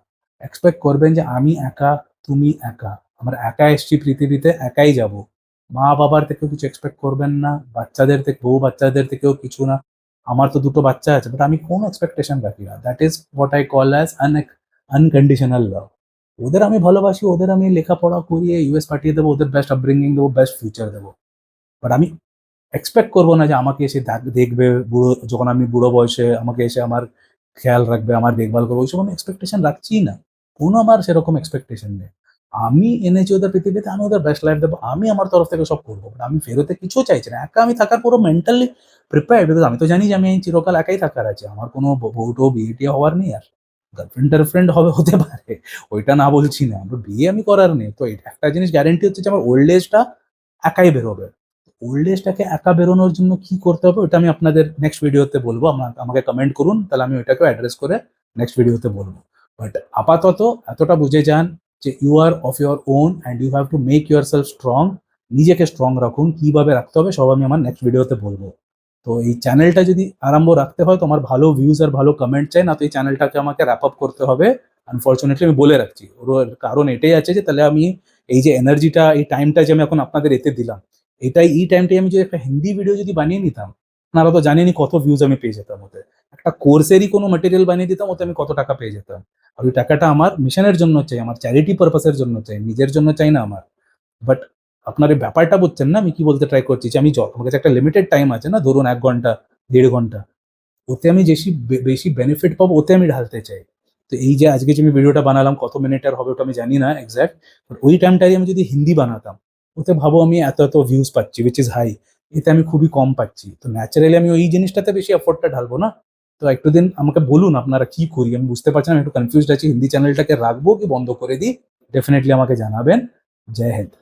এক্সপেক্ট করবেন যে আমি একা, তুমি একা, আমরা একা এসছি পৃথিবীতে, একাই যাব। মা বাবার থেকেও কিছু এক্সপেক্ট করবেন না, বাচ্চাদের থেকে, বউ বাচ্চাদের থেকেও কিছু না। আমার তো দুটো বাচ্চা আছে, বাট আমি কোনো এক্সপেকটেশন রাখি না। That is what I call as unconditional love. ওদের আমি ভালোবাসি, ওদের আমি লেখাপড়া করিয়ে ইউএস পাঠিয়ে দেবো, ওদের বেস্ট আপব্রিঙ্গিং দেবো, বেস্ট ফিউচার দেবো। বাট আমি এক্সপেক্ট করবো না যে আমাকে এসে দেখবে বুড়ো, যখন আমি বুড়ো বয়সে আমাকে এসে আমার খেয়াল রাখবে, আমার দেখভাল করবে, ওইসব আমি এক্সপেকটেশন রাখছিই না। কোনো আমার সেরকম এক্সপেকটেশন নেই। আমি এনেছি ওদের পৃথিবীতে, আমি ওদের বেস্ট লাইফ দেবো, আমি আমার তরফ থেকে সব করবো। বাট আমি ফেরতে কিছু চাইছি না। একা আমি থাকার পুরো মেন্টালি প্রিপেয়ার্ড, বিকজ আমি তো জানি যে আমি এই চিরকাল একাই থাকার আছে। আমার কোনো বউটো বিয়ে টিয়ে হওয়ার নেই, আর গার্লফ্রেন্ড টার্লফ্রেন্ড হতে পারে, ওইটা না বলছি না, বিয়ে আমি করার নেই। তো এটা একটা জিনিস গ্যারেন্টি হচ্ছে যে আমার ওল্ড এজটা একাই বেরোবে। ওল্ড এজটাকে একা বেরোনোর জন্য কি করতে হবে ওটা আমি আপনাদের নেক্সট ভিডিওতে বলবো। আমাকে কমেন্ট করুন, তাহলে আমি ওইটাকেও অ্যাড্রেস করে নেক্সট ভিডিওতে বলবো। বাট আপাতত এতটা বুঝে যান যে you are of your own and you have to make yourself strong. নিজেকে স্ট্রং রাখুন, কিভাবে রাখতে হবে সব আমি আমার নেক্সট ভিডিওতে বলবো। তো এই চ্যানেলটা যদি আরম্ভ রাখতে হয়, তোমার ভালো ভিউজ আর ভালো কমেন্ট চাই, না তো এই চ্যানেলটাকে আমাকে র্যাপ আপ করতে হবে। আনফর্চুনেটলি আমি বলে রাখছি, ওর কারণ এটাই আছে যে তাহলে আমি এই যে এনার্জিটা, এই টাইমটা যে আমি এখন আপনাদের এতে দিলাম, এই টাইমটাই আমি যদি একটা হিন্দি ভিডিও যদি বানিয়ে নিতাম, আপনারা তো জানেনই কত ভিউজ আমি পেয়ে যেতাম ওতে। একটা কোর্সেরই কোনো ম্যাটেরিয়াল বানিয়ে দিতাম, ওতে আমি কত টাকা পেয়ে যেতাম। আর ওই টাকাটা আমার মিশনের জন্য চাই, আমার চ্যারিটি পারপাসের জন্য চাই, নিজের জন্য চাই না আমার। বাট আপনার এই ব্যাপারটা বুঝছেন না আমি কি বলতে ট্রাই করছি, যে আমি আমার কাছে একটা লিমিটেড টাইম আছে না, ধরুন 1 ঘন্টা 1.5 ঘন্টা, ওতে আমি বেশি বেনিফিট পাবো, ওতে আমি ঢালতে চাই। তো এই যে আজকে যে আমি ভিডিওটা বানালাম, কত মিনিটের হবে ওটা আমি জানি না এক্সাক্ট, বাট ওই টাইমটাই আমি যদি হিন্দি বানাতাম, ওতে ভাবো আমি এত এত ভিউজ পাচ্ছি, উইচ ইজ হাই। এতে আমি খুবই কম পাচ্ছি, তো ন্যাচারালি আমি ওই জিনিসটাতে বেশি এফোর্টটা ঢালবো না। তো একটু দিন আমাকে বলুন আপনারা কি করি, আমি বুঝতে পারছি না, আমি একটু কনফিউজড আছি, হিন্দি চ্যানেলটাকে রাখবো কি বন্ধ করে দিই, ডেফিনেটলি আমাকে জানাবেন। জয় হিন্দ।